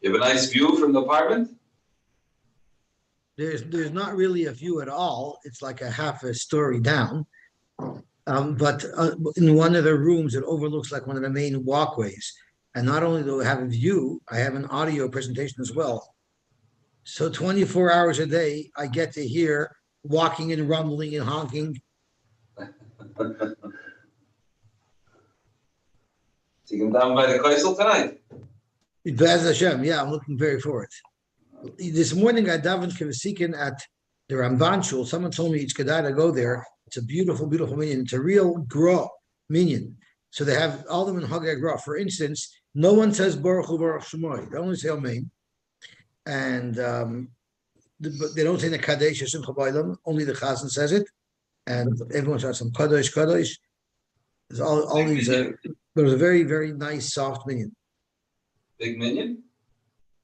You have a nice view from the apartment? There's not really a view at all. It's like a half a story down. But in one of the rooms, it overlooks like one of the main walkways. And not only do I have a view, I have an audio presentation as well. So 24 hours a day, I get to hear walking and rumbling and honking. So you come down by the Kaisel tonight? B'ez Hashem, yeah, I'm looking very forward. This morning I davened Kivasikin at the Ramban Shul. Someone told me it's kedai to go there. It's a beautiful, beautiful minyan. It's a real gra minyan. So they have all of them in Haggai gra. For instance, no one says Baruch Hu Baruch Shemoy. They only say Amen. And they don't say the Kadesh Yeshim Chabaylam. Only the Chazan says it. And everyone says some Kadosh, Kadosh. There's all these. But it was a very, very nice, soft minyan. Big minyan?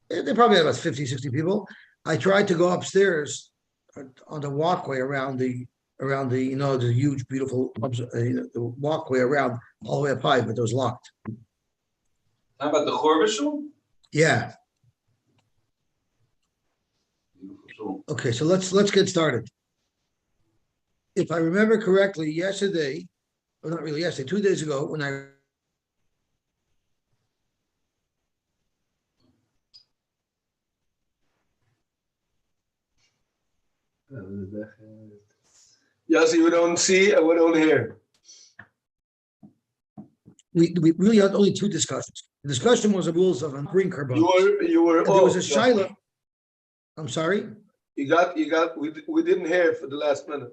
They probably had about 50, 60 people. I tried to go upstairs on the walkway around the the huge, beautiful the walkway around all the way up high, but it was locked. How about the Chorvashul? Yeah. Okay, so let's get started. If I remember correctly, yesterday, or not really yesterday, 2 days ago, when I Yosy, we don't see and we don't hear. we really had only two discussions. The discussion was the rules of green carbon. You were. There was a shaila. I'm sorry. You got. We didn't hear for the last minute.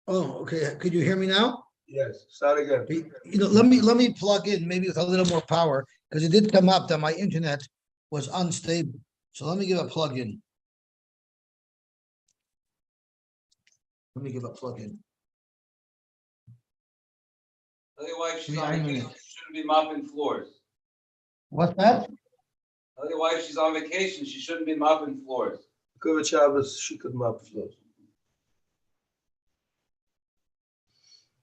Oh, okay. Could you hear me now? Yes. Start again. Let me plug in maybe with a little more power because it did come up that my internet was unstable. So let me give a plug in. Let me give a plug in. Tell your wife she's on vacation. She shouldn't be mopping floors. What's that? Tell your wife she's on vacation. She shouldn't be mopping floors. Good Shabbos, she could mop floors.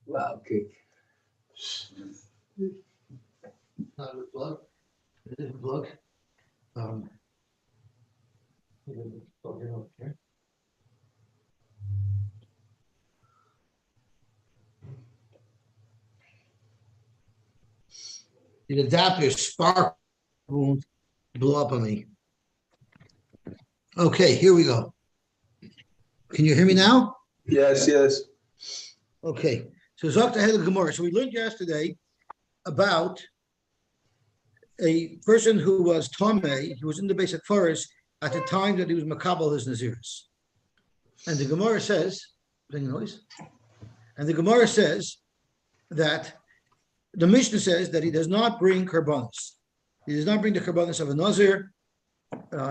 Wow, okay. Not a plug. It is a plug. Plug it over here. The adapter spark won't blow up on me. Okay, here we go. Can you hear me now? Yes. Okay, so Dr. Haley Gemara. So we learned yesterday about a person who was Tamei. He was in the basic forest at the time that he was Makabal his Naziris. And the Gemara says, noise? And the Gemara says that the Mishnah says that he does not bring karbanos. He does not bring the karbanos of a Nazir.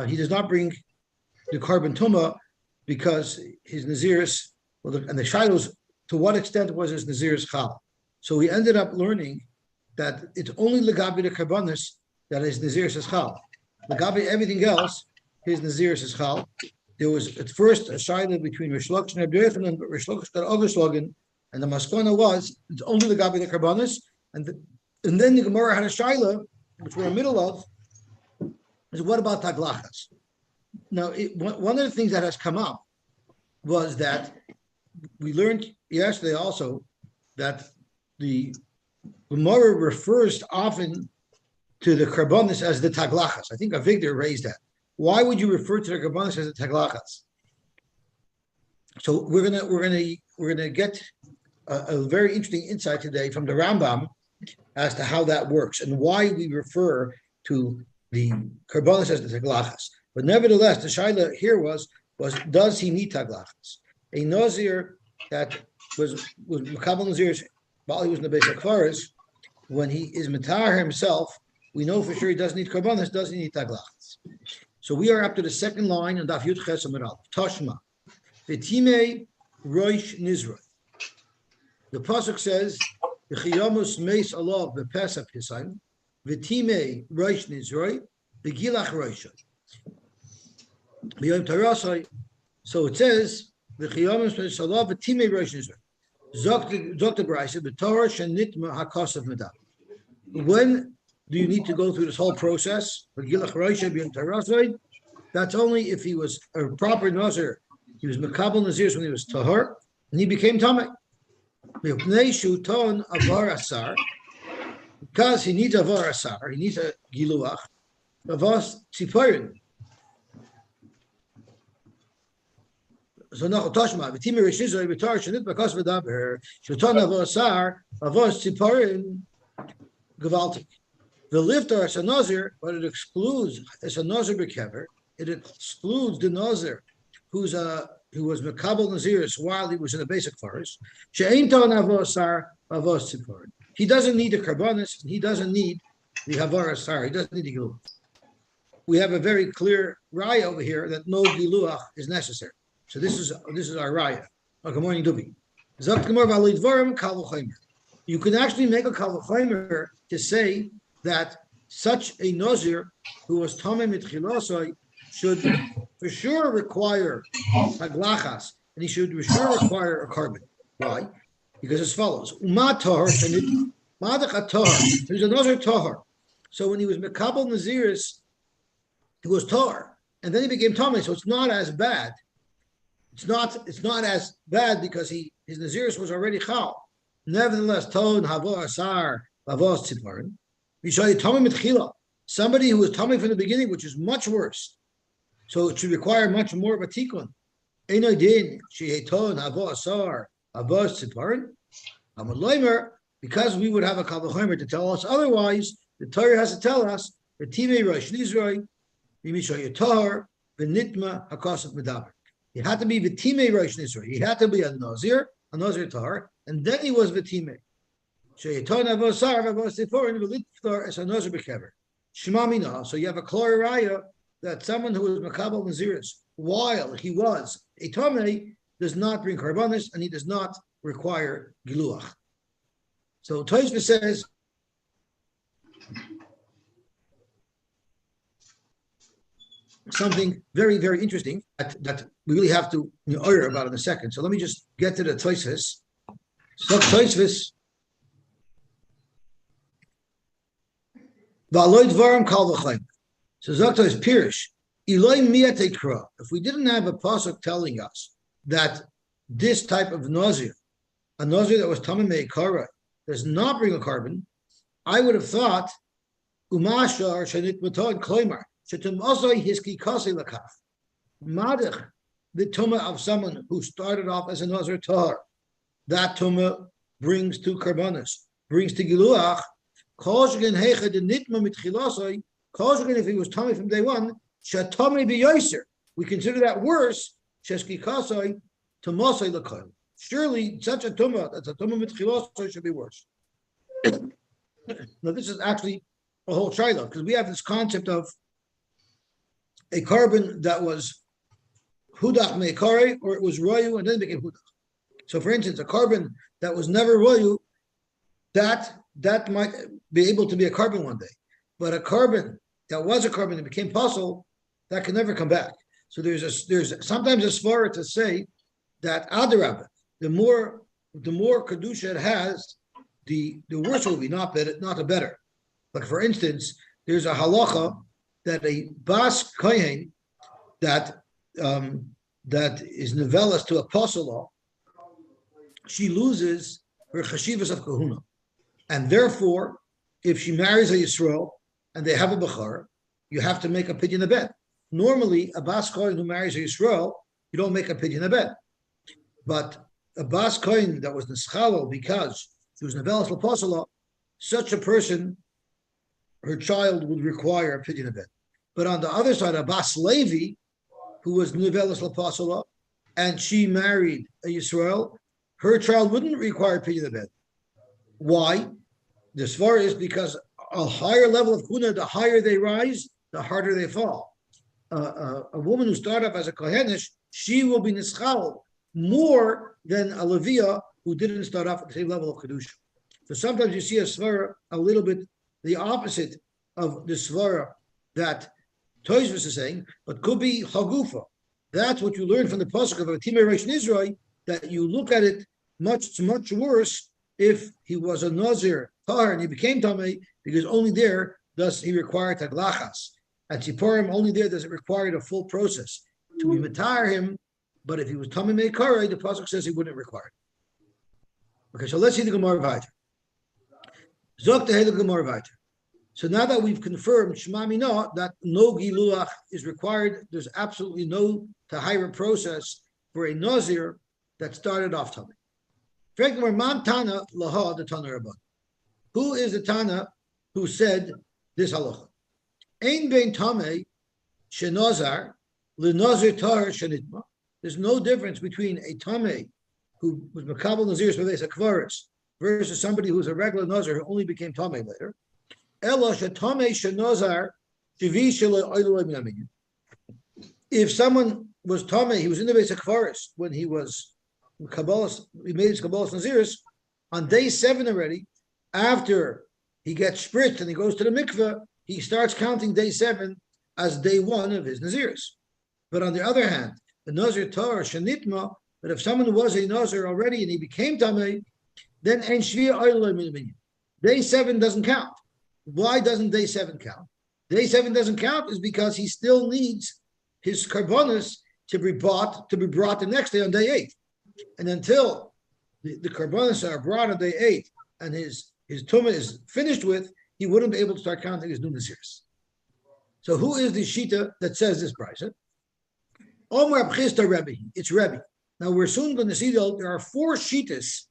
He does not bring the carbon tuma because his Naziris, and the Shiloh's, to what extent was his Naziris chal? So we ended up learning that it's only legabi the karbanos that his Naziris is chal. Legabi everything else, his Naziris is chal. There was at first a Shiloh between Rish Lakish and Rabbi Yochanan, and Rish Lakish got overslogan, and the maskana was it's only legabi the karbanos. And then the Gemara had a shaila, which we're in the middle of, is what about taglachas? Now, one of the things that has come up was that we learned yesterday also that the Gemara refers often to the karbonis as the taglachas. I think Avigdor raised that. Why would you refer to the karbonis as the taglachas? So we're gonna get a very interesting insight today from the Rambam as to how that works and why we refer to the karbonis as the taglachas. But nevertheless, the shaila here was does he need taglachas? A Nazir that was Makabal Nazir while he was in the basic forest, when he is Matar himself, we know for sure he doesn't need karbonis, doesn't need taglachas. So we are up to the second line on Daf Yud Ches Amud Aleph. Tashma. V'timei roish nizroi. The pasuk says, "V'chiyamus meis alav b'pesach hisayim, v'timei roish nizroi, v'gilach roisha." B'yom tarasai. So it says, "V'chiyamus meis alav v'timei roish nizroi." Zok the Brayse, the Torah shenitma hakasav medam. When do you need to go through this whole process? That's only if he was a proper Nazir. He was Mekabel Nazir when he was Tahor, and he became Tamei. Because he needs Avar Asar, he needs a Giluach, Avos Tziporin. So now Toshma, V'timi Rishizoi V'tar Shenit B'kas V'daber, Sheton Avar Asar, Avos Tziporin, Gavaltik. The lifter as a Nazir, but it excludes as a Nazir B'kever, it excludes the Nazir who was Mekabel Naziris while he was in the basic forest. She'ein ton Avar Asar, Avos Tziporin. He doesn't need the karbonis, and he doesn't need the havar asar. He doesn't need the giluach. We have a very clear raya over here that no giluach is necessary. So this is our raya. Good morning, Dubi. You can actually make a kal v'chomer to say that such a nazir who was tamei mitchilosoi should for sure require haglachas, and he should for sure require a carbon. Why? Because as follows, there's a Nazir Tahor. So when he was Mekabel Naziris, he was Tahor, and then he became Tamei. So it's not as bad. It's not as bad because his Naziris was already Chal. Nevertheless, Ton Havor Asar Lavos Tziparin. We show you Tamei Mitchila, somebody who was Tamei from the beginning, which is much worse. So it should require much more of a tikkun. Eino din sheheton Havor Asar. Because we would have a kal v'chomer to tell us otherwise, the Torah has to tell us the Tamei Rosh Nizroi, Yimishoy Tahor, V'nitma Hakosef Medaber. He had to be the Tamei Rosh Nizroi. He had to be a Nazir Tahor, and then he was the Tamei. Sheyeton Avosar Avos Tiforin V'litftar as a Nazir B'kever. Shema Mina. So you have a clear raya that someone who was Mekabel Naziris while he was a Tamei does not bring karbanis, and he does not require giluach. So Tosfos says something very, very interesting that we really have to order about in a second. So let me just get to the Tosfos. So Tosfos, v'aloy dvarim kal v'chomer. So Zokta is Pirish. Eloi miyate kra. If we didn't have a pasuk telling us that this type of Nazir, a Nazir that was Tamei Me'ikara, does not bring a carbon, I would have thought, Umashar Shanit Matod Kloimar, Shetum Osoi Hiski Kase Lakaf. Madich, the Tumah of someone who started off as a Nazir Tahar, that Tumah brings to Karbanis, brings to Giluach, Koshgan Hecha de Nitma Mitchilosoi, Koshgan if he was Tamei from day one, Shatamei B'Yoser. We consider that worse. Surely, such a tumah, that's a tumah mitchilosoi, should be worse. Now, this is actually a whole shayla because we have this concept of a carbon that was hudach meikare, or it was royu and then became hudach. So, for instance, a carbon that was never royu, that might be able to be a carbon one day, but a carbon that was a carbon that became puzzle, that can never come back. So there's sometimes a svara to say that adarabah, the more kedusha it has, the worse it will be, not the better. Like for instance, there's a halacha that a bas kohen that is novellas to a apostle, she loses her chashivas of kahuna, and therefore, if she marries a Yisrael and they have a bachar, you have to make a pidyon abed. Normally, a bas kohen who marries a Yisrael, you don't make a pidyon abed. But a bas kohen that was neschalo because she was novellas l'posala, such a person, her child would require a pidyon abed. But on the other side, a bas levi who was novellas l'posala and she married a Yisrael, her child wouldn't require pidyon abed. Why? The svara is because a higher level of kuna, the higher they rise, the harder they fall. A woman who started off as a kohenish, she will be nischal more than a levia who didn't start off at the same level of kedusha. So sometimes you see a svara a little bit the opposite of the svara that Tosfos is saying, but could be hagufa. That's what you learn from the pasuk of a Tamei Rosh Nizroi, that you look at it much worse if he was a Nazir tahar, and he became Tamei because only there does he require taglachas. At Tziporim, only there does it require the full process to be matar him. But if he was Tamei Meikare, the pasuk says he wouldn't require it. Okay, so let's see the Gemara weiter. Zok tehel Gemara weiter. So now that we've confirmed Shema Mina that no giluach is required, there's absolutely no tahira process for a Nazir that started off Tamei. Who is the Tana who said this halacha? Ein bein Tamei shenazar lenazir tahar shenitma. There's no difference between a Tamei who was makabel naziris b'veis hakvaris versus somebody who's a regular Nazir who only became Tamei later. If someone was Tamei, he was in the base of Kvaris when he was Kabbalah, he made his Kabbalah Naziris, on day 7 already, after he gets spritzed and he goes to the mikveh, he starts counting day 7 as day 1 of his Naziris. But on the other hand, the Nazir Torah Shanitma, but if someone was a Nazir already and he became Tamei, then day 7 doesn't count. Why doesn't day 7 count? Day 7 doesn't count is because he still needs his karbonis to be brought the next day on day 8. And until the karbonis are brought on day 8 and his tumah is finished with, he wouldn't be able to start counting his new naziris. So who is the shita that says this brisa? Omar Abchista Rebbe. It's Rebbe. Now we're soon going to see that there are 4 shitas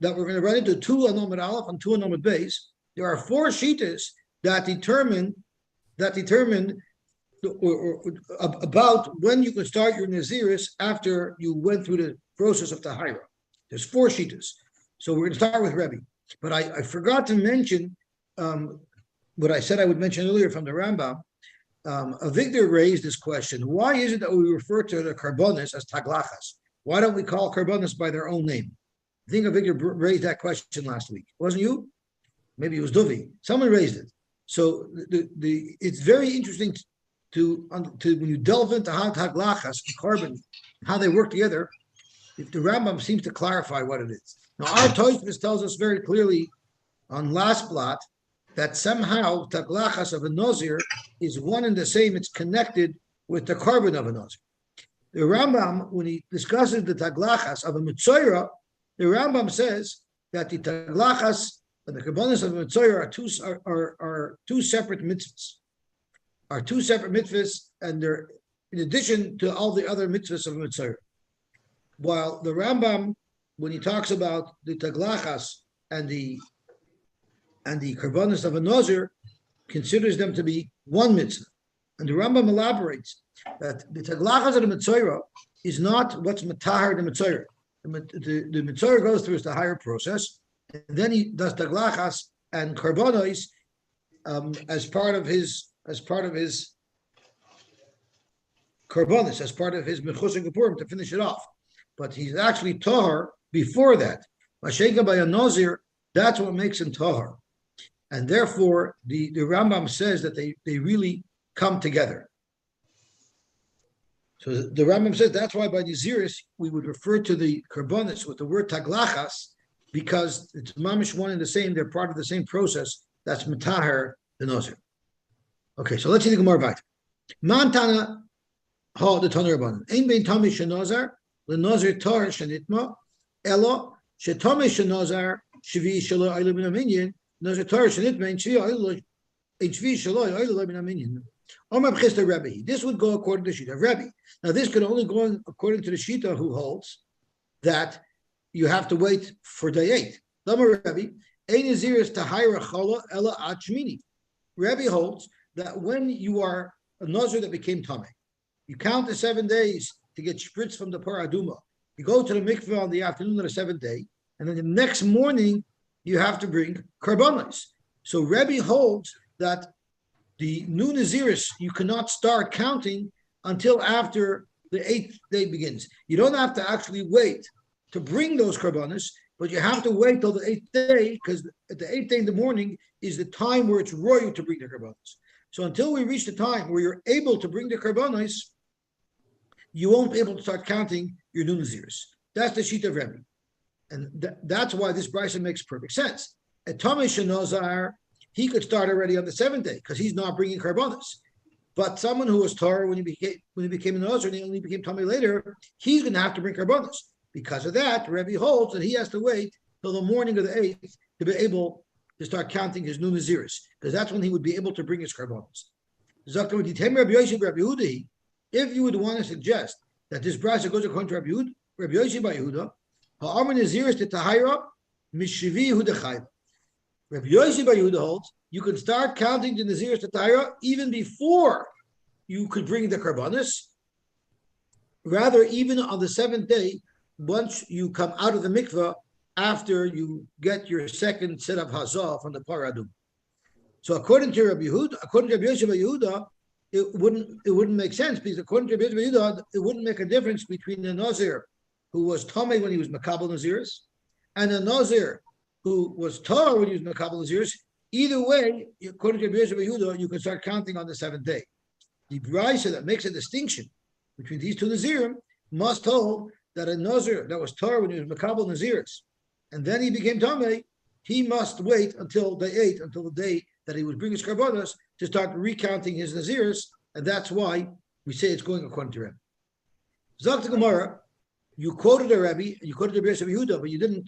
that we're going to run into, 2 on Omid Aleph and 2 on Omid Beis. There are 4 shitas that determine about when you can start your naziris after you went through the process of tahira. There's 4 shitas. So we're going to start with Rebbe. But I forgot to mention what I said I would mention earlier from the Rambam. Avigdor raised this question. Why is it that we refer to the karbonis as taglachas? Why don't we call karbonis by their own name? I think Avigdor raised that question last week. Wasn't you? Maybe it was Duvi. Someone raised it. So it's very interesting to when you delve into how taglachas and carbon, how they work together. If the Rambam seems to clarify what it is. Now our Tosfos tells us very clearly on last blot that somehow taglachas of a Nazir is one and the same. It's connected with the carbon of a Nazir. The Rambam, when he discusses the taglachas of a Mitzoira, the Rambam says that the taglachas and the karbonis of a Mitzoira are two separate mitzvahs. Are 2 separate mitzvahs, and they're in addition to all the other mitzvahs of a Mitzoira. While the Rambam, when he talks about the taglachas and the karbonis of a Nazir, considers them to be one mitzvah. And the Rambam elaborates that the taglachas of the Mitzoira is not what's matahar the Mitzoira. The Mitzoira goes through the higher process, and then he does taglachas and karbonos as part of his karbonis, as part of his mechus and kapurim to finish it off. But he's actually tahar before that. Mashega by a Nazir, that's what makes him tahar. And therefore, the Rambam says that they really come together. So the Rambam says that's why by Naziris we would refer to the karbonis with the word taglachas, because it's mamish one and the same. They're part of the same process. That's matahar the Nazir. Okay, so let's see the Gemara back. Mantana ha the Tanur Rabbanan. Ein bein Tamei shenazar lenazir tar shenitma elo shetamei shenazar shvi shelo ayla min aminyin nazir tar shenitma ein shvi shelo ayla min aminyin. Omar b'chista Rebbe. This would go according to the Shita of Rebbe. Now this could only go according to the Shita who holds that you have to wait for day 8. Lama Rebbe, ein naziris tahira chala ela at shmini. Rebbe holds that when you are a Nazir that became Tamei, you count the 7 days to get spritz from the paraduma. You go to the mikveh on the afternoon of the 7th day, and then the next morning you have to bring karbonos. So Rebbe holds that the new Naziris, you cannot start counting until after the 8th day begins. You don't have to actually wait to bring those karbonos, but you have to wait till the 8th day, because at the 8th day in the morning is the time where it's royal to bring the karbonos. So until we reach the time where you're able to bring the karbonos, you won't be able to start counting your new Naziris. That's the sheet of Rebbe. And that's why this brisa makes perfect sense. A Tamei Shenazar, he could start already on the 7th day because he's not bringing karbonos. But someone who was Torah when he became a Nazir and he only became Tamei later, he's going to have to bring karbonos. Because of that, Rebbe holds that he has to wait till the morning of the 8th to be able to start counting his new Naziris, because that's when he would be able to bring his karbonos. If you would want to suggest that this brisa goes according to Rabbi Yosy bar Yehuda, ha'amar Naziris to tahira mishivi hudachayla. Rabbi Yosy bar Yehuda holds you can start counting the Naziris to tahira even before you could bring the karbonos. Rather, even on the 7th day, once you come out of the mikveh, after you get your second set of hazah from the paradum. So according to Rabbi Yehuda, according to Rabbi Yosy bar Yehuda, it wouldn't make sense, because according to Rabbi Yosy bar Yehuda, it wouldn't make a difference between the Nazir who was Tamei when he was Makabel Naziris and a Nazir who was Torah when he was Makabel Naziris. Either way, according to Rabbi Yosy bar Yehuda, you can start counting on the 7th day. The brisa that makes a distinction between these two Nazirim must hold that a Nazir that was Torah when he was Makabel Naziris, and then he became Tamei, he must wait until day 8, until the day that he would bring his karbonos, to start recounting his Naziris, and that's why we say it's going according to Rebbe. Zok Gemara, you quoted a Rebbe, you quoted the Rebbe of Yehuda, but you didn't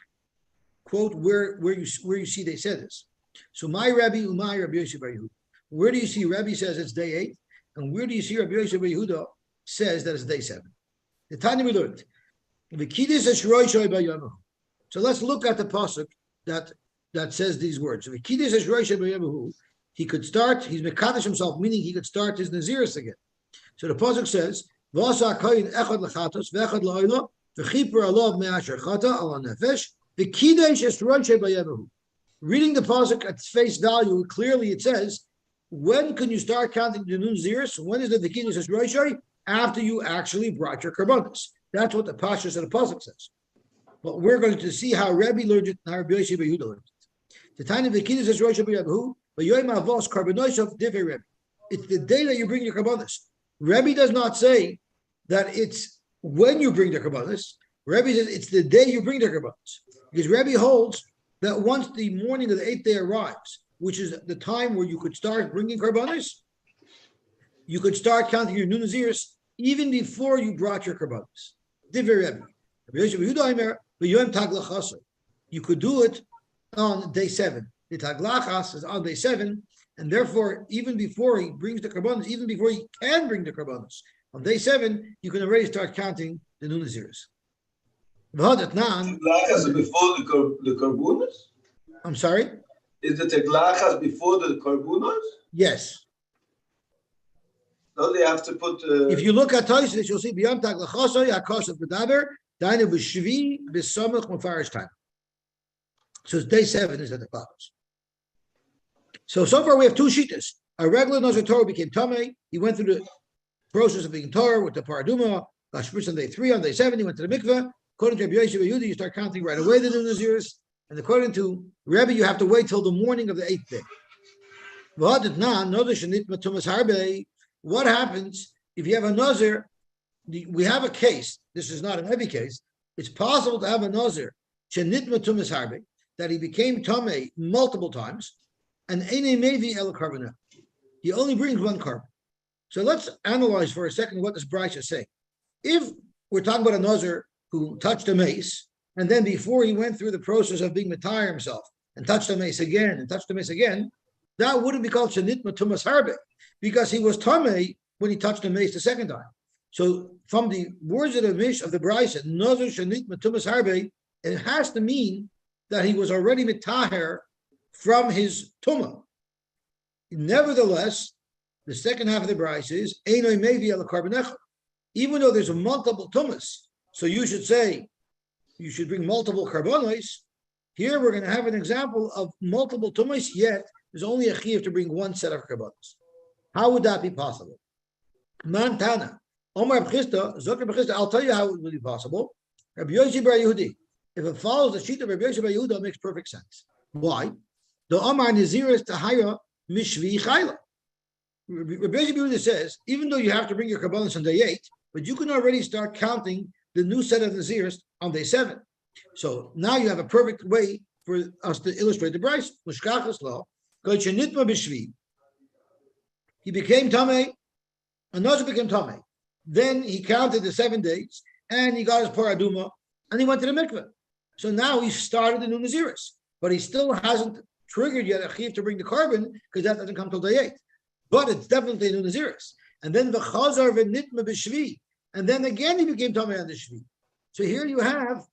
quote where you see they said this. So my Rebbe, Umay Rabbi Yosy bar Yehuda. Where do you see Rebbe says it's day 8, and where do you see Rabbi Yosy bar Yehuda says that it's day 7? The Tanya we learned. So let's look at the pasuk that says these words. So he could start, he's mekadosh himself, meaning he could start his Naziris again. So the pasuk says, reading the pasuk at face value, clearly it says, when can you start counting the Naziris? When is the V'kidesh Roshai? After you actually brought your karbonos. That's what the pashtus of the pasuk says. But we're going to see how Rebbe learned it and how Rabbi Yosy bar Yehuda learned it. The time of the kiddush is Rosh Hashanah, but Yoyim Avos Karbonos Divrei Rebbe. It's the day that you bring your karbonos. Rebbe does not say that it's when you bring the karbonos. Rebbe says it's the day you bring the karbonos, because Rebbe holds that once the morning of the 8th day arrives, which is the time where you could start bringing karbonos, you could start counting your new Naziris even before you brought your karbonos. Divrei Rebbe. You could do it on day 7. The taglachas is on day 7, and therefore, even before he brings the karbonos, even before he can bring the karbonos, on day 7, you can already start counting the new Naziris. Taglachas before the karbonos? I'm sorry? Is the taglachas before the karbonos? Yes. No, they have to put. If you look at Tosfos, you'll see beyond taglachasoi hakosov b'daber dainu b'shvi b'samach mufarish time. So it's day 7 is at the follows. So far we have 2 shittas. A regular Nazir Torah became Tamei. He went through the process of being Torah with the paraduma. Got spritz on day 3. On day 7, he went to the mikveh. According to Rabbi Yosy bar Yehuda, you start counting right away the new Naziris. And according to Rebbe, you have to wait till the morning of the 8th day. What happens if you have a Nazir? We have a case. This is not an heavy case. It's possible to have a Nazir that he became Tamei multiple times, and he only brings 1 carbon. So let's analyze for a second what this brisa is saying. If we're talking about a Nazir who touched a mace, and then before he went through the process of being Matayr himself, and touched the mace again, and touched the mace again, that wouldn't be called Shenit Matumas Harbe, because he was Tamei when he touched the mace the second time. So from the words of the Mish of the brisa, Nazir Shenit Matumas Harbe, it has to mean that he was already Matayr from his Tumah. Nevertheless, the second half of the brisa is Einoi Mevi Ala Karbonecha. Even though there's a multiple Tumas, so you should say you should bring multiple karbonos. Here we're going to have an example of multiple tumas, yet there's only a chiyuv to bring 1 set of karbonos. How would that be possible? Mantana, Omar B'chista, Zokar B'chista, I'll tell you how it would be possible. Rabbi Yosy bar Yehudi, if it follows the sheet of Rabbi Yosy bar Yehuda, it makes perfect sense. Why? The Omar Naziris Tahira Mishvi Chayla. Rabbi Yosy bar Yehuda says, even though you have to bring your karbonos on day 8, but you can already start counting the new set of Naziris on day 7. So now you have a perfect way for us to illustrate the Bryce. He became Tamei, and Nazir became Tamei. Then he counted the 7 days, and he got his paraduma, and he went to the mikveh. So now he started the new Naziris, but he still hasn't triggered yet a chiv to bring the carbon, because that doesn't come till day 8. But it's definitely a new Naziris. And then the chazar v'nitma b'shvi, and then again he became Tamei on the shvi. So here you have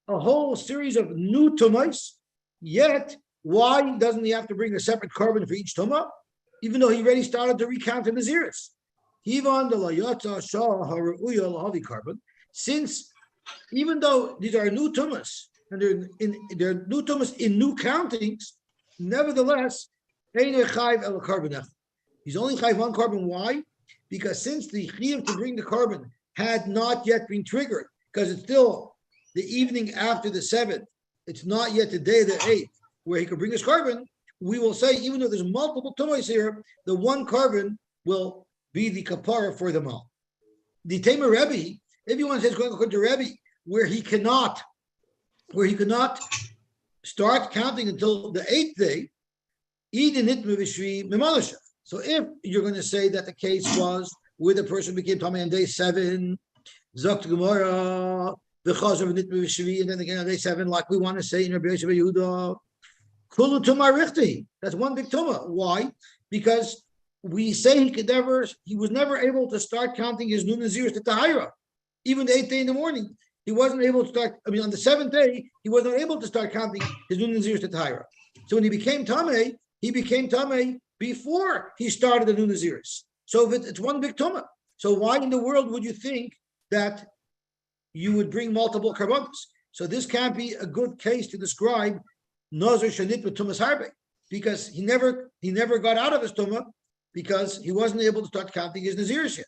a whole series of new tumais. Yet, why doesn't he have to bring a separate carbon for each tumah? Even though he already started to recount the Naziris. Since, even though these are new tumas, and they're new tumas in new countings, nevertheless, he's only chayv one carbon. Why? Because since the chiyuv to bring the carbon had not yet been triggered, because it's still the evening after the 7th, it's not yet the day of the 8th, where he could bring his carbon, we will say, even though there's multiple tumas here, the one carbon will be the kapara for them all. The Tamei Rebbe, if you want to say it's going according to Rebbe, where he cannot start counting until the 8th day, so if you're going to say that the case was where the person became Tamei on day 7, Zok Gemara, the Chazar of Nitma V'Shvi, and then again on day 7, like we want to say in Rabbi Yosy Yehuda, Kulu Tumah Richti. That's one big Tumah. Why? Because we say he was never able to start counting his new Naziris to Tahira. Even the 8th day in the morning, he wasn't able to start, on the 7th day, he wasn't able to start counting his new Naziris to Tahira. So when he became Tamei before he started the new Naziris. So if it's one big Tumah. So why in the world would you think that you would bring multiple karbanos? So this can't be a good case to describe Nazir Shanit with Tumas Harbe, because he never got out of his Tumah because he wasn't able to start counting his Naziris yet.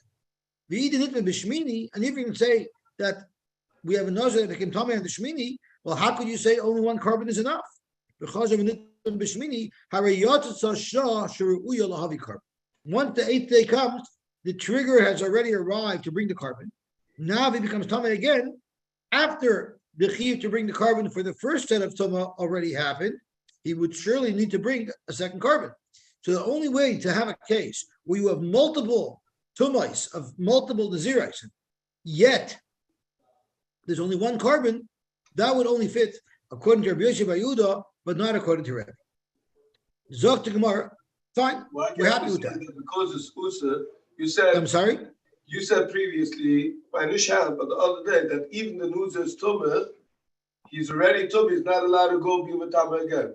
And if you can say that we have a Nazir that became Tamei on the Shmini, well, how could you say only one carbon is enough? Because of once the 8th day comes, the trigger has already arrived to bring the carbon. Now if he becomes Tamei again, after the chiyuv to bring the carbon for the first set of tumah already happened, he would surely need to bring a second carbon. So the only way to have a case where you have multiple tumais of multiple nazirais, yet there's only one carbon, that would only fit according to Rabbi Yosy Yehuda, but not according to Rebbe. Zok to Gemara, fine, we're happy with that. Because it's usa, you said. I'm sorry? You said previously, by Nishad, but the other day, that even the news is Tumah, he's already Tumah, he's not allowed to go be with Tamei again.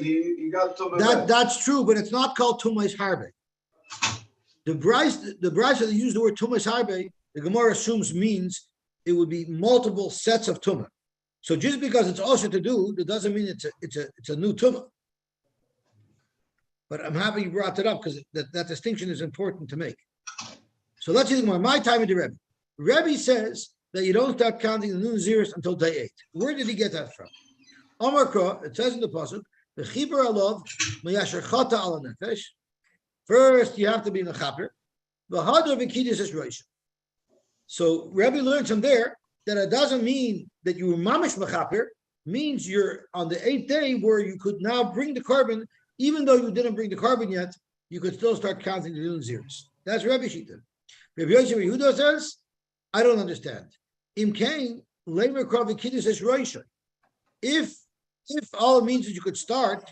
He got Tumah. That's true, but it's not called Tumais Harbe. The Bryce that used the word Tumais Harbe, the Gemara assumes means it would be multiple sets of Tumah. So just because it's also to do, that doesn't mean it's a new Tumah. But I'm happy you brought it up because that distinction is important to make. So let's see my time with the Rebbe. Rebbe says that you don't start counting the new Naziris until day 8. Where did he get that from? Amar Kra, it says in the pasuk, the Chibar Alav Mayasher Chata Ala Nefesh. First, you have to be Mechaper. V'Hadar V'Kidus is Rosh. So Rebbe learns from there that it doesn't mean that you were Mamish Mechaper, means you're on the 8th day where you could now bring the carbon, even though you didn't bring the carbon yet, you could still start counting the new Naziris. That's Rebbe Shita. Rabbi Yosy Yehuda says, I don't understand. Im kain lemer krav kiddush es roisha. If all it means is you could start,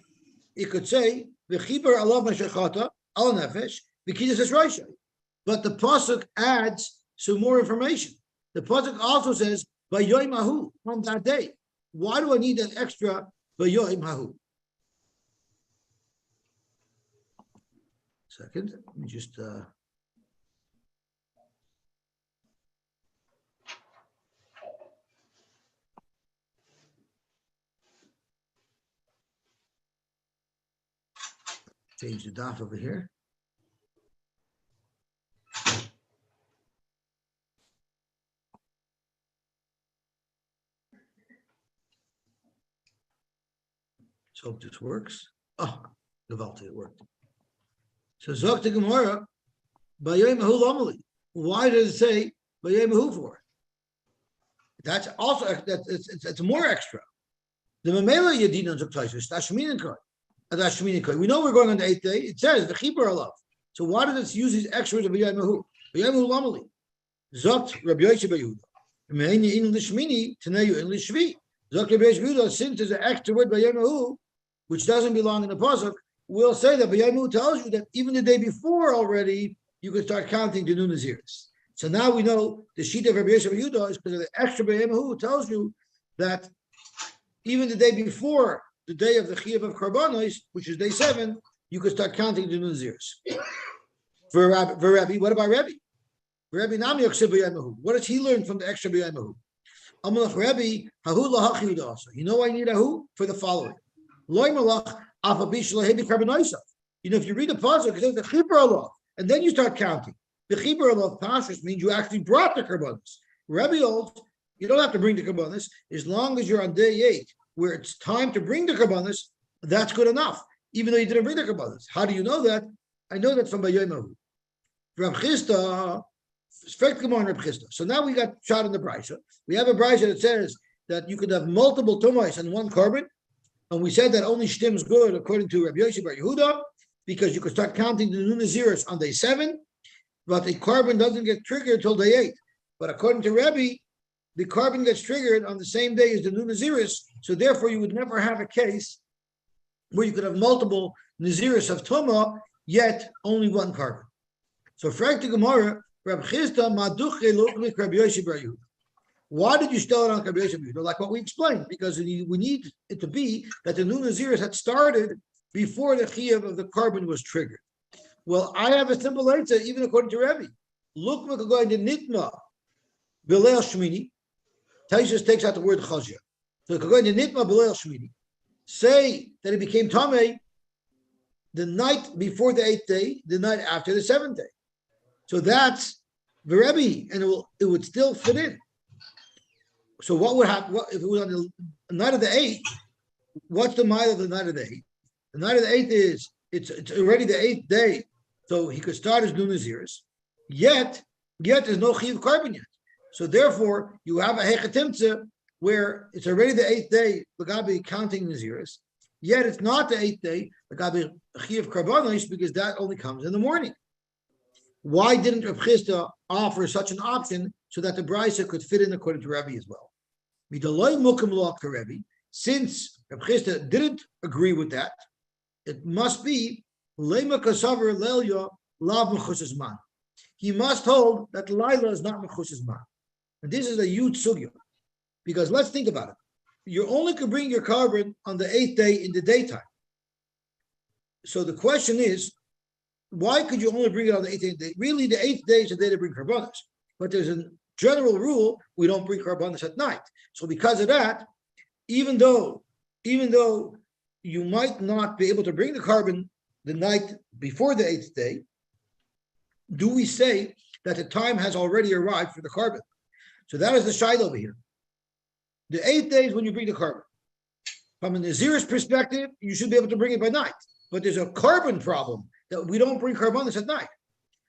it could say v'chibar alav mashachata al nefesh v'kiddush es roisha. But the pasuk adds some more information. The pasuk also says v'yoyim hahu, on that day. Why do I need that extra v'yoyim hahu? Second, let me just. Change the dot over here. Let's hope this works. Oh, Gavalti, it worked. So Zok to Gemara, Bayayim Mahu Lomali. Why does it say Bayayim Mahu for? That's also it's more extra. The Mamela Yadina Zuktaishus, Tashminikai. We know we're going on the 8th day. It says the Chibur Alav. So why does it use these extra words of B'yaymahu? B'yaymahu Lamali. Zot Rabbi Yosy Bar Yehuda. Me'eni in Lishmini, Taneyu in Lishvi. Zot Rabbi Yosy Bar Yehuda, since there's an extra word B'yaymahu, which doesn't belong in the pasuk, we'll say that B'yaymahu tells you that even the day before already, you can start counting the new Naziris. So now we know the sheet of Rabbi Yosy Bar Yehuda is because of the extra B'yaymahu tells you that even the day before the day of the Chiyuv of Karbanos, which is day 7, you could start counting the Naziris. For Rabbi, what about Rabbi? Rabbi Nami Yoksib B'yaymahu. What does he learn from the extra B'yaymahu? Amalach Rabbi, Hahu Lahach Yehuda also. You know why you need a who? For the following. Loy Malach, Afabish Lahebi Karbanosah. You know, if you read the pasuk, it says the Chibur Alav, and then you start counting. The Chibur Alav Pashas means you actually brought the Karbanos. Rabbi holds, you don't have to bring the Karbanos, as long as you're on day 8, where it's time to bring the Karbanos, that's good enough, even though you didn't bring the Karbanos. How do you know that? I know that from B'yaymahu. Rab Chisda, Rab Chisda. So now we got shot in the Brisa. We have a Brisa that says that you could have multiple Tumais and one carbon, and we said that only Shtim's good according to Rabbi Yosy Bar Yehuda, because you could start counting the new Naziris on day 7, but the carbon doesn't get triggered till day 8. But according to Rabbi, the carbon gets triggered on the same day as the new Naziris, so therefore you would never have a case where you could have multiple Naziris of Tumah, yet only one carbon. So, Frank the Gemara, Rab Chisda Maduche Loklik Rabbi Yosy Bar Yehuda. Why did you still it on Rabbi Yosy Bar Yehuda? Like what we explained, because we need it to be that the new Naziris had started before the Chiyuv of the carbon was triggered. Well, I have a simple answer, even according to Rabbi. Look, we're going to Nitma, B'leil Shmini. Taishas takes out the word Chazia. So going to Nitma B'leil Shmini. Say that it became Tamei the night before the 8th day, the night after the 7th day. So that's the Rebbe, and it would still fit in. So what would happen if it was on the night of the 8th? What's the mile of the night of the 8th? The night of the 8th is it's already the 8th day, so he could start his new Naziris. Yet there's no Chiyuv carbon yet. So therefore, you have a Hechatimtze where it's already the 8th day, Lagabi counting Naziris. Yet it's not the 8th day, Lagabi Chiyuv Karbanos, because that only comes in the morning. Why didn't Reb Chisda offer such an option so that the Brisa could fit in according to Rabbi as well? Since Reb Chisda didn't agree with that, it must be Lema Kasaver Lelya Lav Mechusas Man. He must hold that Laila is not Mechusas Man. And this is a huge sugya. Because let's think about it. You only can bring your carbon on the 8th day in the daytime. So the question is, why could you only bring it on the 8th day? Really, the 8th day is the day to bring carbonas. But there's a general rule, we don't bring carbonas at night. So because of that, even though you might not be able to bring the carbon the night before the 8th day, do we say that the time has already arrived for the carbon? So that is the shaila over here. The 8th day is when you bring the carbon. From a Nazir's perspective, you should be able to bring it by night. But there's a carbon problem that we don't bring carbonas at night.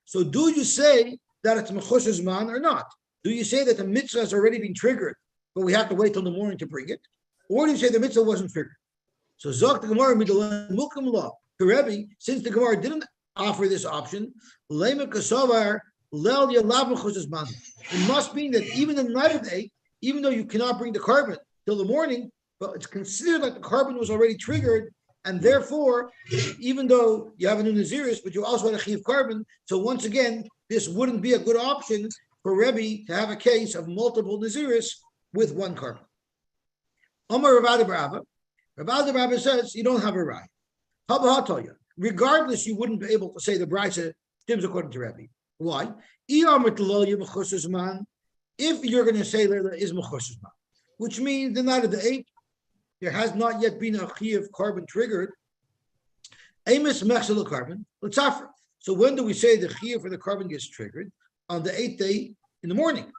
So do you say that it's Mechusas Man or not? Do you say that the mitzvah has already been triggered, but we have to wait till the morning to bring it? Or do you say the mitzvah wasn't triggered? So Zok the Gemara Mulkim Law, the Rebbe, since the Gemara didn't offer this option, Lema Kasavar Lel Yalav Mechusas Man. It must mean that even in the night of the 8th, even though you cannot bring the carbon till the morning, but it's considered that the carbon was already triggered, and therefore, even though you have a new Naziris, but you also had a Chiv carbon, so once again, this wouldn't be a good option for Rebbe to have a case of multiple Naziris with one carbon. Omar Rav Adi says you don't have a right. Habahatoya. Regardless, you wouldn't be able to say the Brisa stems according to Rebbe. Why? If you're going to say Leila is Mechusas Man, which means the night of the 8th, there has not yet been a Chiyuv carbon triggered. Amos Mechsel carbon, let's offer. So when do we say the Chiyuv for the carbon gets triggered? On the 8th day in the morning.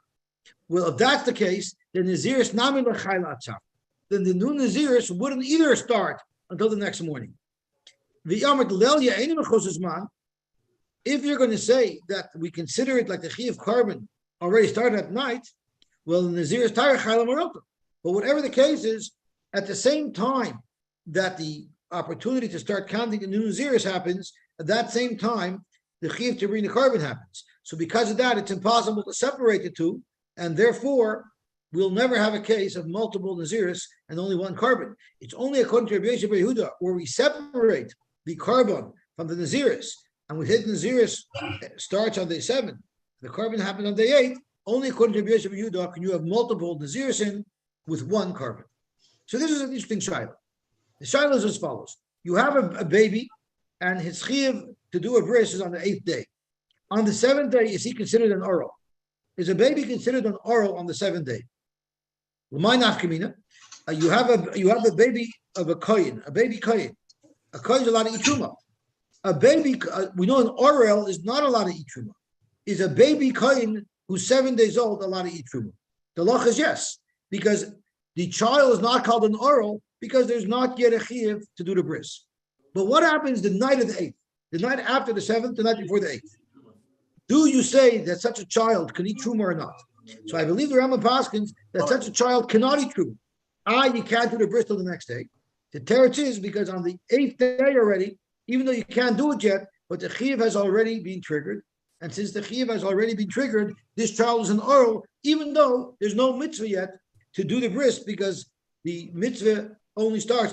Well, if that's the case, then Naziris Nami L'chayla Atzaf. Then the new Naziris wouldn't either start until the next morning. If you're going to say that we consider it like the Chiyuv carbon already started at night, well, the Nazir is Tara Chayla Marota. But whatever the case is, at the same time that the opportunity to start counting the new Naziris happens, at that same time, the chiyuv to bring the carbon happens. So because of that, it's impossible to separate the two, and therefore, we'll never have a case of multiple Naziris and only one carbon. It's only according to Rabbi Yosy bar Yehuda where we separate the carbon from the Naziris, and we hit Naziris starts on day 7, the carbon happens on day 8, only according to Rabbi Yosy bar Yehuda can you have multiple Naziris in with one carbon. So this is an interesting shayla. The shayla is as follows. You have a baby, and his chiyuv to do a bris is on the 8th day. On the 7th day, is he considered an oral? Is a baby considered an oral on the 7th day? You have a baby of a kohen, a baby kohen. A kohen is allowed to eat truma. A baby, we know an oral is not allowed to eat truma. Is a baby kohen who's 7 days old allowed to eat truma? The loch is yes, because the child is not called an oral because there's not yet a chiyuv to do the bris. But what happens the night of the 8th? The night after the 7th, the night before the 8th? Do you say that such a child can eat truma or not? So I believe the Rambam paskins that such a child cannot eat truma. You can't do the bris till the next day. The teretz is because on the 8th day already, even though you can't do it yet, but the chiyuv has already been triggered. And since the chiyuv has already been triggered, this child is an oral, even though there's no mitzvah yet to do the bris, because the mitzvah only starts,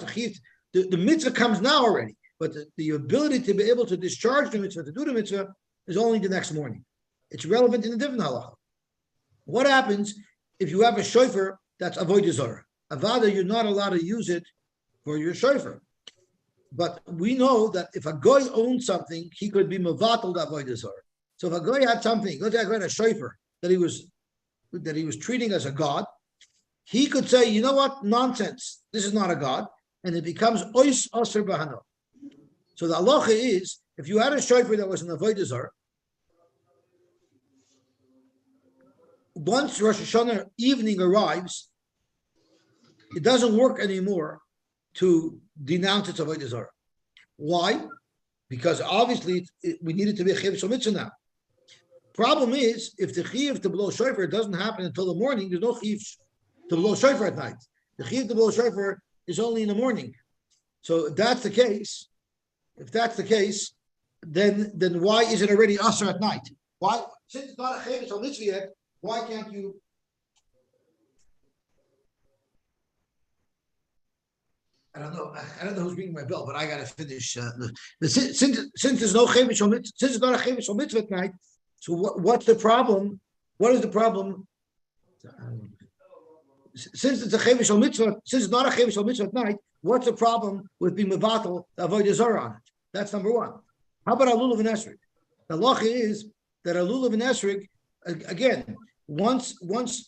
the mitzvah comes now already, but the ability to be able to discharge the mitzvah, to do the mitzvah, is only the next morning. It's relevant in a different halacha. What happens if you have a shofar that's avodah zarah? Avada, you're not allowed to use it for your shofar. But we know that if a goy owns something, he could be mevatel avodah zarah. So if a goy had something, let's say I had a shofar that he was treating as a god, he could say, you know what, nonsense, this is not a god, and it becomes ois aser bahano. So the halacha is, if you had a shofar that was an avodah zarah, once Rosh Hashanah evening arrives, it doesn't work anymore to denounce its avodah zarah. Why? Because obviously we need it to be a chiyuv shel mitzvah now. Problem is, if the chiyuv to blow shofar doesn't happen until the morning, there's no chiyuv to blow shofar at night. The chiyuv to blow shofar is only in the morning. So if that's the case, then why is it already asr at night? Why, since it's not a chiyuv shel mitzvah yet, why can't you? I don't know who's ringing my bell, but I got to finish. Since there's no chiyuv shel mitzvah, since it's not a chiyuv shel mitzvah at night, so what's the problem? What is the problem? Since it's a chiyuv shel mitzvah, since it's not a chiyuv shel mitzvah at night, what's the problem with being mevatel the avodah zarah on it? That's number one. How about a lulav and esrog? The halacha is that a lulav and esrog, again, once the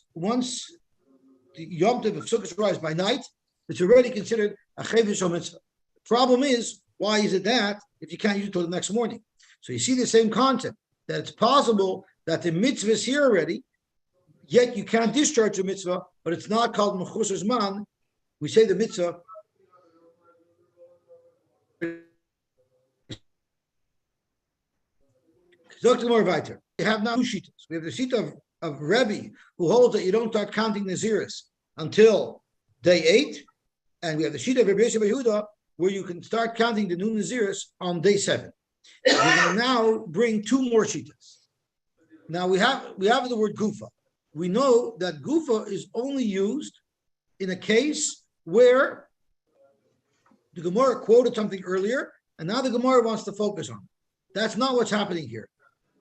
Yom Tov of Sukkot rise by night, it's already considered a chiyuv shel mitzvah. Problem is, why is it that if you can't use it till the next morning? So you see the same concept, that it's possible that the mitzvah is here already, yet you can't discharge the mitzvah, but it's not called mechusar zman. We say the mitzvah. We have now two shittas. We have the shita of Rebbe, who holds that you don't start counting Naziris until day 8, and we have the shita of Rabbi Yosy bar Yehuda, where you can start counting the new Naziris on day 7. We're going to now bring two more shitas. Now we have the word gufa. We know that gufa is only used in a case where the Gemara quoted something earlier, and now the Gemara wants to focus on it. That's not what's happening here.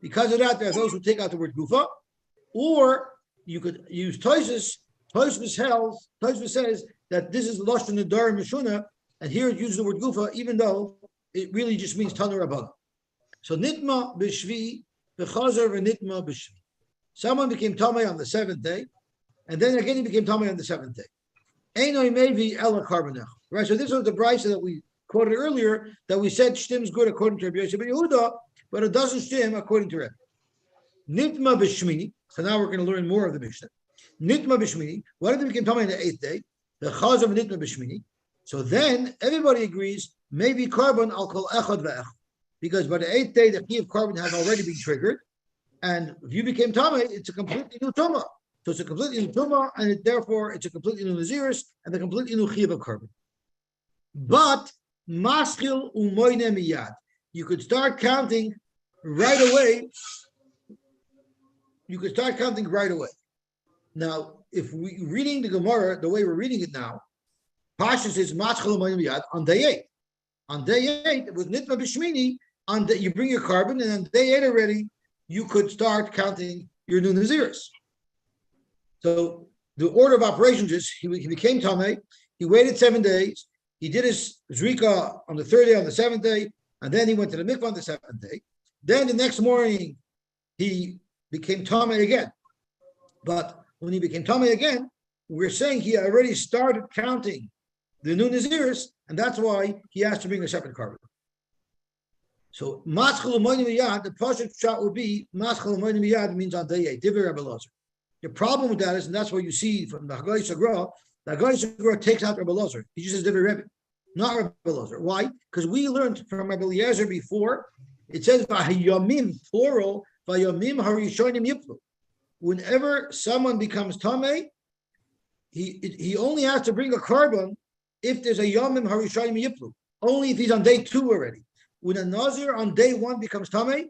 Because of that, there are those who take out the word gufa, or you could use Tosfos. Tosfos says that this is lashon nedar mishuna, and here it uses the word gufa, even though it really just means tanur rabbanan. So nitma b'shvi v'chazer v'nitma b'shvi. Someone became tamei on the 7th day, and then again he became tamei on the 7th day. Einoi mevi ela karbanech. Right. So this was the brisa that we quoted earlier, that we said shtim's good according to Rabbi Yosy bar Yehuda, but it doesn't shtim according to Rebbe. Nitma b'shmini. So now we're going to learn more of the Mishnah. Nitma b'shmini. What if it became tamei on the 8th day? The chazer v'nitma b'shmini. So then everybody agrees, maybe carbon I'll call echad ve'ech, because by the 8th day the key of carbon has already been triggered, and if you became tamei, it's a completely new tuma. So it's a completely new tumah, and therefore it's a completely new naziris and a completely new chiyuv of carbon. But maschil umoyne miyad, you could start counting right away. You could start counting right away. Now, if we reading the Gemara the way we're reading it now, Pashas is maschil umoyne miyad on day 8. On day 8, it was nitma b'shmini. You bring your carbon, and on day 8 already, you could start counting your new naziris. So the order of operations is he became Tamei, he waited 7 days, he did his zrika on the 3rd day, on the 7th day, and then he went to the mikvah on the 7th day. Then the next morning, he became Tamei again. But when he became Tamei again, we're saying he already started counting the new naziris, and that's why he has to bring a separate carbon. So maschil umoyne miyad, the pashut shot would be maschil umoyne miyad means on day 8. Divrei Rabbi Lazar. The problem with that is, and that's what you see from the Hagai Sagra, the Hagai Sagra takes out Rabbi Lazar. He just says Divrei Rebbe, not Rabbi Lazar. Why? Because we learned from Rabbi Eliezer before, it says v'hayamim, plural, v'hayamim harishonim yiplu. Whenever someone becomes Tamei, he only has to bring a carbon if there's a yamim harishonim yiplu. Only if he's on day 2 already. When a Nazir on day 1 becomes Tamei,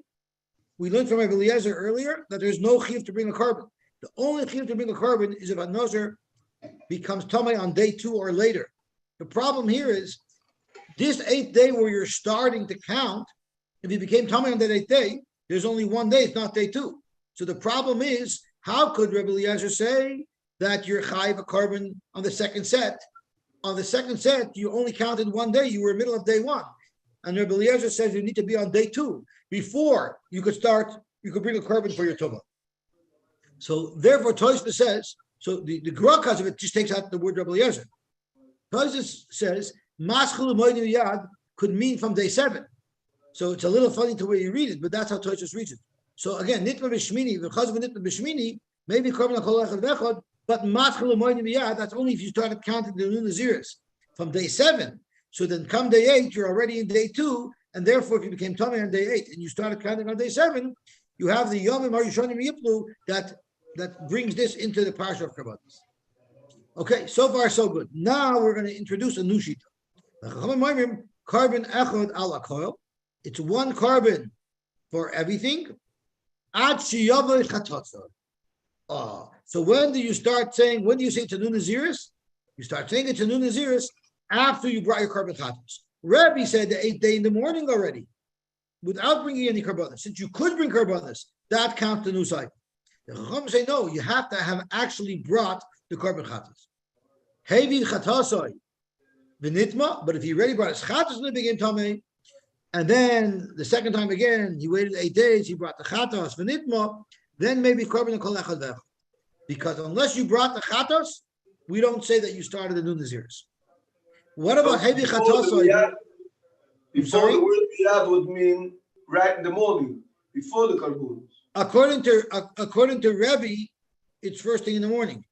we learned from Rabbi Eliezer earlier that there's no chiyuv to bring a carbon. The only chiyuv to bring a carbon is if a Nazir becomes Tamei on day 2 or later. The problem here is this 8th day where you're starting to count, if you became Tamei on that 8th day, there's only 1 day, it's not day 2. So the problem is, how could Rabbi Eliezer say that you're chayiv a carbon on the 2nd set? On the 2nd set, you only counted 1 day, you were middle of day 1. And Rabbi Eliezer says you need to be on day 2 before you could bring a carbon for your tumah. So therefore, Tosfos says, so the Grakas of it just takes out the word Rabbi Eliezer. Tosfos says, maschil umoyne miyad could mean from day 7. So it's a little funny the way you read it, but that's how Tosfos reads it. So again, nitma b'shmini, because of nitma b'shmini, maybe carbon kol echad v'echad, but maschil umoyne miyad, that's only if you started counting the new naziris from day 7. So then come day 8, you're already in day 2, and therefore if you became Tamei on day 8 and you started counting on day 7, you have the Yomim Harishonim Yiplu that brings this into the Parsha of Karbanis. Okay, so far so good. Now we're going to introduce a new shita. Carbon echad ala koil. It's 1 carbon for everything. So when do you start saying, when do you say it's a new naziris? You start saying it's a new naziris after you brought your carbon chatos. Rabbi said the 8th day in the morning already, without bringing any carbonas. Since you could bring carbonas, that counts the new cycle. The Chacham say no, you have to have actually brought the carbon chatos. Hevi chatasoi v'nitma, but if he already brought his chatos in the beginning Tamei, and then the 2nd time again, he waited 8 days, he brought the chatos v'nitma, then maybe carbon kol echad v'echad. Because unless you brought the chatos, we don't say that you started the new naziris. What about heavy chatasoi? Before the word miyad would mean right in the morning, before the carbon. According to Rebbe, it's first thing in the morning.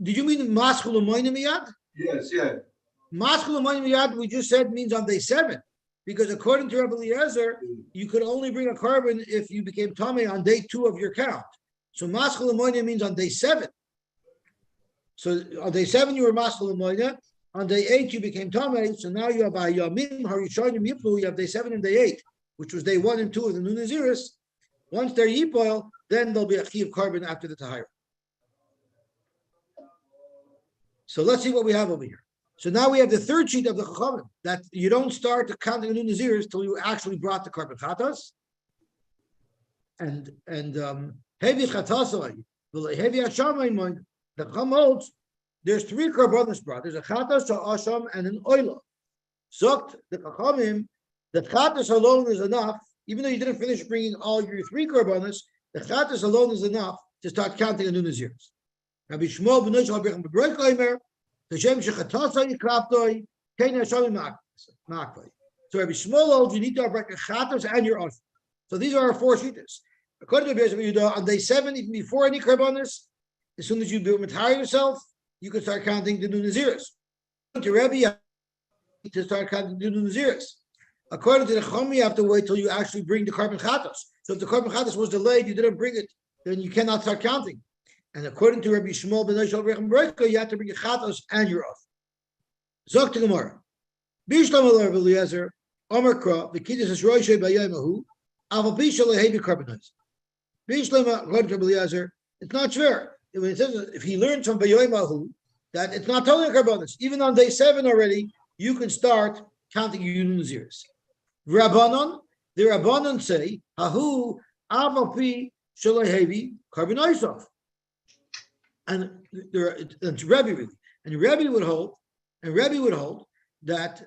Did you mean maschil umoyne miyad? Yes, yeah. Maschil umoyne miyad, we just said means on day 7, because according to Rabbi Eliezer, you could only bring a carbon if you became Tamei on day 2 of your count. So maschil umoyne means on day 7. So on day 7 you were maschil umoyne. On day 8 you became Tamei. So now you have yamim harishonim yiplu. You have day 7 and day 8, which was day 1 and 2 of the new naziris. Once they're yipoil, then there'll be a chiyuv carbon after the tahira. So let's see what we have over here. So now we have the 3rd sheet of the Chachamim, that you don't start to count the new naziris till you actually brought the carbon chatas. And heavy chatasoi, heavy hashamayim. The Chacham holds there's 3 carbonas brought. There's a chatas, a asham, and an oila. Zokt the Chachamim, the chatas alone is enough. Even though you didn't finish bringing all your 3 carbonas, the chatas alone is enough to start counting the new naziris. Rabbi Shmuel ben Yosy Rabbi Broik Omer, Hashem shechatasoi yikraptoi, kein hashamim makvoi. So Rabbi Shmuel holds you need to have a chatas and your asham. So these are our 4 shitas. According to Rabbi Yehuda, on day 7, even before any carbonas, as soon as you do retire yourself, you can start counting the new naziris. To Rebbe, you have to start counting the new naziris. According to the Chacham, you have to wait till you actually bring the carbon chatos. So if the carbon chatos was delayed, you didn't bring it, then you cannot start counting. And according to Rabbi Shmuel ben Yoshel Rechem Breika, you have to bring your chatos and your off. Zok to Gemara. Bishlam Alar Eliezer, Omer Kra, the Kiddush is Roishay Bayayimahu, Aval Bishal Lehevi Carbonized. Bishlam according to Eliezer, it's not fair. When it says if he learns from Bayayimahu that it's not totally carbonized, even on day 7 already, you can start counting your Nazirs. Rabbanon, the Rabbanon say, Hahu Aval Pi Shalehevi Carbonized. And it's Rebbe really, and Rebbe would hold that.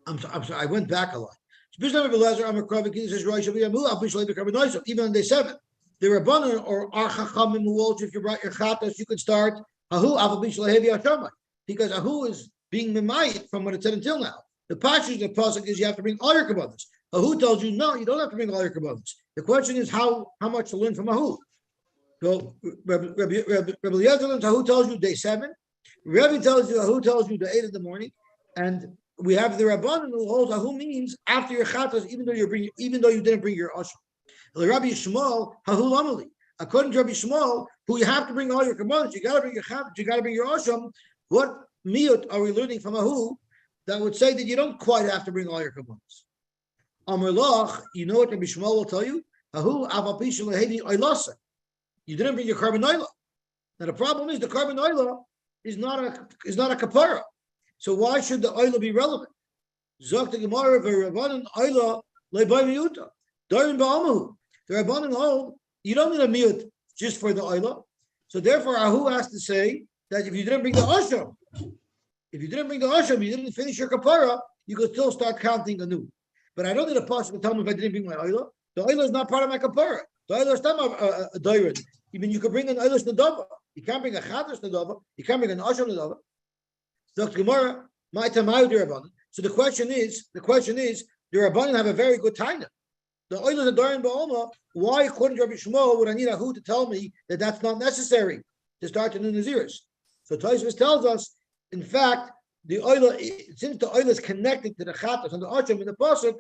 I'm sorry, I went back a lot. Even on day 7, the Rabbanon or Archachamim who holds if you brought your chatas, you could start Ahu Aval Bishlehevi Hashamai, because Ahu is being mimayit from what it said until now. The passage of the pasuk is you have to bring all your kabbalas. Ahu tells you no, you don't have to bring all your kabbalas. The question is how much to learn from Ahu. So Rabbi Eliezer learns Ahu tells you day 7. Rabbi tells you Ahu tells you day 8 in the morning, and we have the Rabbanan who holds Ahu means after your chatas, even though you didn't bring your asham. Rabbi Shmuel Ahu lamali. According to Rabbi Shmuel, who you have to bring all your kabbalas, you got to bring your chatas, you got to bring your asham. What miyut are we learning from Ahu that would say that you don't quite have to bring all your kabbalas? Amar Lach, you know what Rabbi Shmuel will tell you? Ahu aval pisha lehevi oilasa. You didn't bring your carbon oila. Now the problem is the carbon oila is not a kapara. So why should the oila be relevant? Zok the Gemara v'Rabbanan oila le'bay miyuta. Darin ba'amahu. The Rabbanan hold you don't need a miyut just for the oila. So therefore Ahu has to say that if you didn't bring the asham, you didn't finish your kapara, you could still start counting anew. But I don't need a pasuk to tell me if I didn't bring my oila. The oila is not part of my kapara. The oila is not a dairin. Even you can bring an oilus nadava. You can't bring a chatas nadava. You can't bring an asham nadava. Dr. Gemara, my Tamei the Rabbanan. So the question is, the Rabbanan have a very good taina. The oilus are darin ba'alma. Why, according to Rabbi Shmuel, would I need Ahu to tell me that that's not necessary to start the new Naziris? So Tosfos tells us, in fact, the oila, since the oila is connected to the chatas and the asham in the pasuk,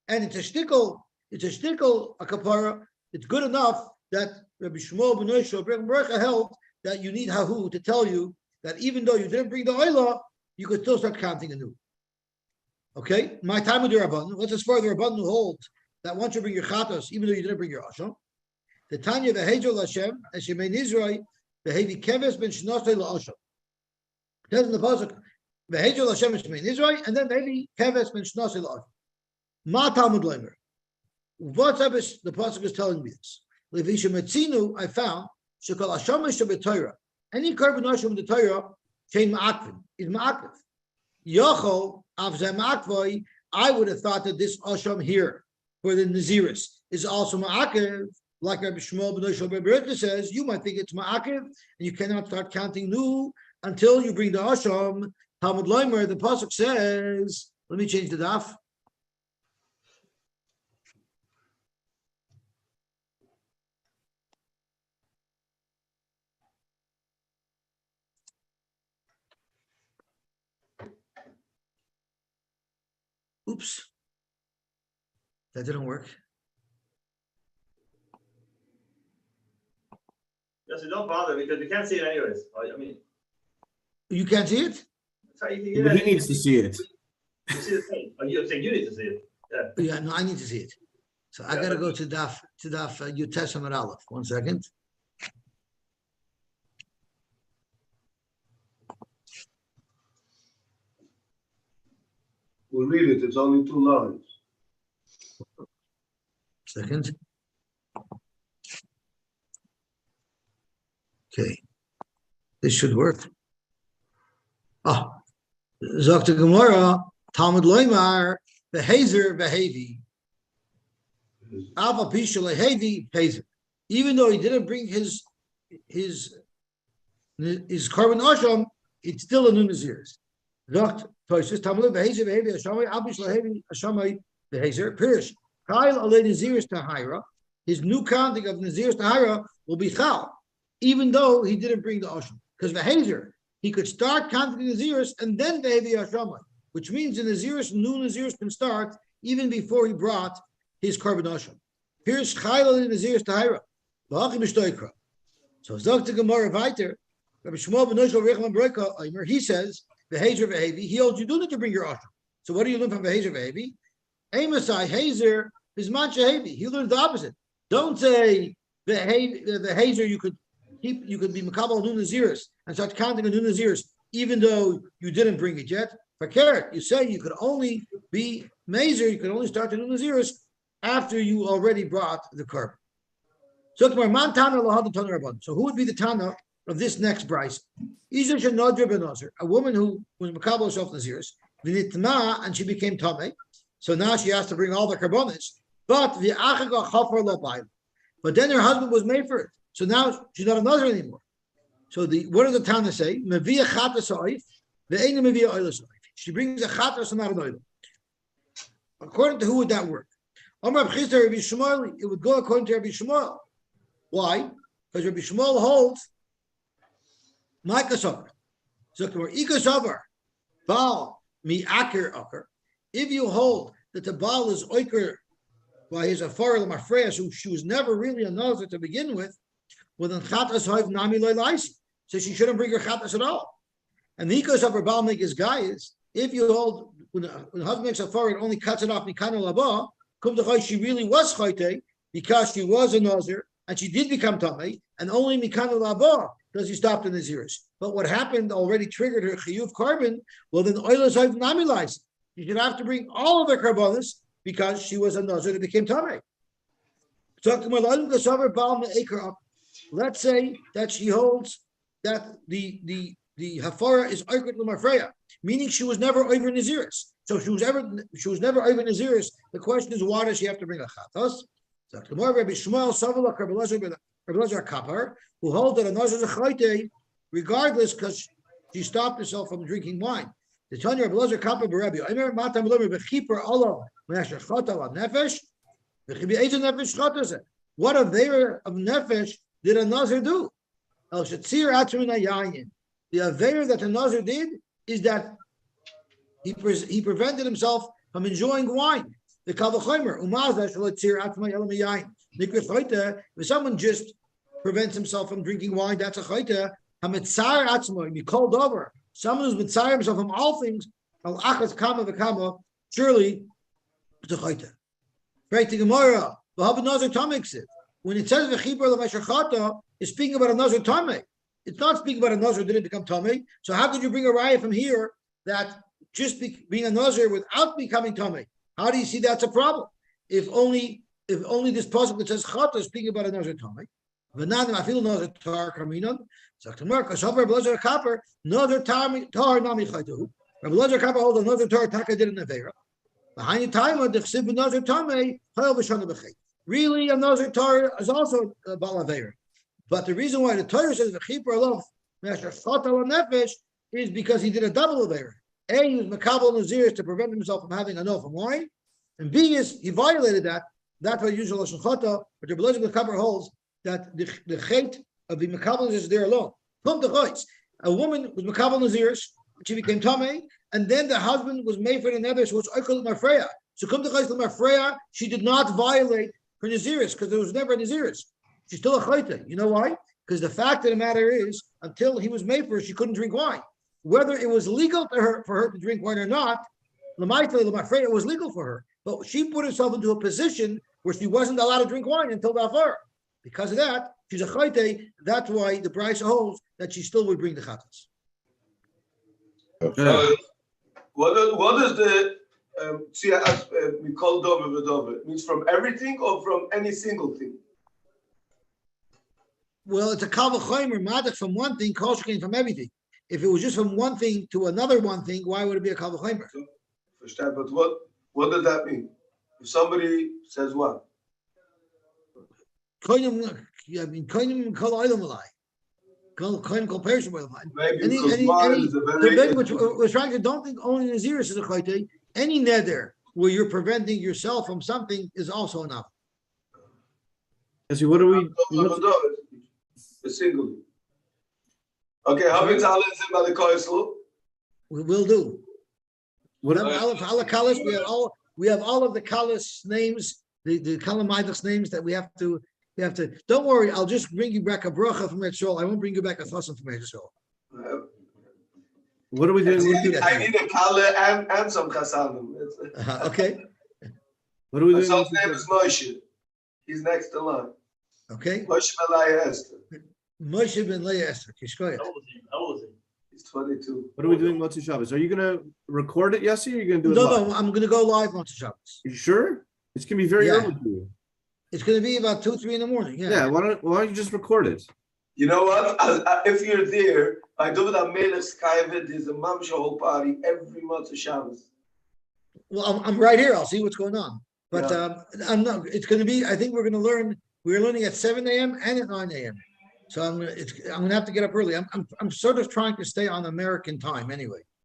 and it's a shtickle, a kapara. It's good enough that Rabbi Shmuel ben Yoshel Brecha held that you need Hahu to tell you that even though you didn't bring the oila, you could still start counting anew. Okay, my time with the Rabbanan. Let's as far as the Rabbanan who holds that once you bring your chatas, even though you didn't bring your asham, the Tanya v'hejol Hashem as Shemei Nizrei v'hevi keves ben shnosei la'asham. It says in the pasuk v'hejol Hashem as Shemei Nizrei, and then v'hevi keves ben shnosei la'asham. Ma Talmud Leimer. What's up is the pasuk is telling me this. Levisha Metzinu, I found Shekal Hashamish Torah. Any carbon asham in the Torah came ma'akvin is ma'akv. Yochol avzeh ma'akvoi. I would have thought that this asham here for the Naziris is also ma'akv, like Rabbi Shmuel ben Yoshel Beretta says. You might think it's ma'akv, and you cannot start counting new until you bring the asham. Talmud Leimer, the pasuk says. Let me change the daf. Oops, that didn't work. Yes, don't bother because we can't see it anyways. I mean, you can't see it? He needs to see it. You see the thing. Oh, you're saying you need to see it. Yeah, no, I need to see it. So I got to go to daf Yutes Amar Aleph. 1 second. We'll read it. It's only 2 lines. Second. Okay. This should work. Zok to Gemara, Talmud Loimar, Behazer, Behavi. Ava Pisha Lehevi, Hazer. Even though he didn't bring his carbon asham, it's still a new Naziris. Zok Tosfos Talmud Behazer, Behavi, Hashamai, Abish Lehevi, Hashamai, Behazer. Pirish, Chayil Ale Naziris Tahira. His new counting of Naziris Tahira will be Chal, even though he didn't bring the asham. Because Behazer, he could start counting the Naziris and then Behavi Hashamai, which means the Naziris, new Naziris can start even before he brought his carbon asham. Here's Chayil Ale Naziris Tahira. So Dr. Gemara weiter, Rabbi Shmuel ben Yoshua Rechman Breka Omer, he says, Behazer Vehevi, he holds you do need to bring your Asham. So what do you learn from Behazer Vehevi? Amosai Hazer is Manchahevi. He learns the opposite. Don't say the Hazer you could be Makabal Nun Naziris and start counting on Nun Naziris, even though you didn't bring it yet. For carrot, you say you could only be Mazer, you could only start the Nun Naziris after you already brought the curb. So who would be the Tana of this next Bryce? A woman who was Makabal herself Naziris, and she became Tamei. So now she has to bring all the karbonis. But then her husband was made for it. So now she's not a Nazir anymore. So what does the Tana say? She brings a chatas and not an oil. According to who would that work? It would go according to Rabbi Shmuel. Why? Because Rabbi Shmuel holds Micah Sover. So Ika Sover, Baal mi Aker Aker. If you hold that the Baal is Oiker by his Afar Lamafreya, so she was never really a Nazir to begin with, well then Chatas Hoiv Nami Loy Laisi. So she shouldn't bring her Chatas at all. And the Ikos of her Baal make his guy is if you hold when the husband makes Afar, it only cuts it off Mikano Laba, come to Choy, she really was Choyte because she was a Nazir and she did become Tamei, and only Mikano Laba does he stop the Naziris. But what happened already triggered her Chiyuv carbon, well then Oilas Hoiv Nami Laisi. You should have to bring all of the karbonis because she was a Nazir that became Tamei. Let's say that she holds that the Hafara is Oiker L'Mafreya, meaning she was never over Naziris. So she was never over Naziris. The question is, why does she have to bring a Chatos? Rabbi Shmuel Savalak Rabbi Lezer Kapar, who hold that a Nazir is a Chayte, regardless, because she stopped herself from drinking wine. The Tanya Rabbi Lezer Kapar Barabi. I remember Matam Lemer Bechiper Allah Menasher Chata Al Nefesh. Bechibi Eizen Nefesh Chata. What a veir of Nefesh did a Nazir do? El Shatzir Atrin Ayayin. The aveir that the Nazir did is that he prevented himself from enjoying wine. The Kavachomer Umazah Shalatzir Atrin Ayayin Yayin. Nikrit Chayta. If someone just prevents himself from drinking wine, that's a Chayta. Hamitzar Atzmo. He called over. Someone who's mitzayir himself from all things, al achas kama v'kama, surely it's a chayta. Right to Gemara, v'hav Nazir Tamei. When it says v'chibur l'mashachata, it's speaking about a Nazir Tamei. It's not speaking about a Nazir who didn't become Tamei. So how could you bring a raya from here that just being a Nazir without becoming Tamei? How do you see that's a problem? If only this pasuk that says chata is speaking about a Nazir Tamei. V'nadim afilu Nazir tar kaminon. Sagt Mark, Rabbi Lezer Kapar, another tar nami chaytu. Rabbi Lezer Kapar holds another tar taka did in Avera. Behind the time of the chsiv another tamei chayil b'shana b'chay. Really, another tar is also a bal Avera. But the reason why the Torah says v'chipar alof me'asher chatal nefesh is because he did a double Avera. A, he was makabel naziris to prevent himself from having enough of wine, and B is he violated that. That's why usual lashon chata. But Rabbi Lezer Kapar holds that the chait of the Makabal is there alone. Come to Chutz. A woman was Makabal Naziris, she became Tamei, and then the husband was made for another, so it's Oiker L'Mafreya. So come to Chutz L'Mafreya, she did not violate her Naziris, because there was never a Naziris. She's still a Chayte. You know why? Because the fact of the matter is, until he was made for her, she couldn't drink wine. Whether it was legal for her to drink wine or not, L'Mafreya was legal for her. But she put herself into a position where she wasn't allowed to drink wine until the Afar. Because of that, she's a chayte. That's why the Bryce holds that she still would bring the chatas. What is the we call dover v'dover? It means from everything or from any single thing? Well, it's a kavachomer madak from one thing, kosher from everything. If it was just from one thing to another one thing, why would it be a kavachomer? Understand? But what does that mean? If somebody says what? Koinim kol oilam alai. Koinim kol perishim oilam alai. Any which was trying to don't think only Nazir is a chayte. Any neder where you're preventing yourself from something is also enough. So what do we? A single. Okay, how many talents in by the Koisel? We will do. We have all of the kalas names, the kalamidus names that we have to You have to, don't worry, I'll just bring you back a bracha from Etzol. I won't bring you back a chassan from Etzol. What are we doing? I need a kala and some chasanim. Okay, What are we My doing? son's name is Moshe. He's next in line. okay. Moshe Malaya Esther. Moshe ben Leah Esther, Kishkoyach. How old is he? He's 22. What are we doing Motzei Shabbos? Are you gonna record it, Yosy, or are you gonna do it No, live? no, I'm gonna go live on Shabbos. You sure? It's gonna be very Yeah. early for you. It's gonna be about 2, 3 in the morning, Yeah, yeah. why don't you just record it? You know what? If you're there, I do it on Melech's Kaivet. There's a mamsha whole party every month of Shabbos. Well, I'm right here, I'll see what's going on. But Yeah. I'm not, it's gonna be, I think we're learning at 7 a.m. and at 9 a.m. So I'm gonna have to get up early. I'm sort of trying to stay on American time anyway.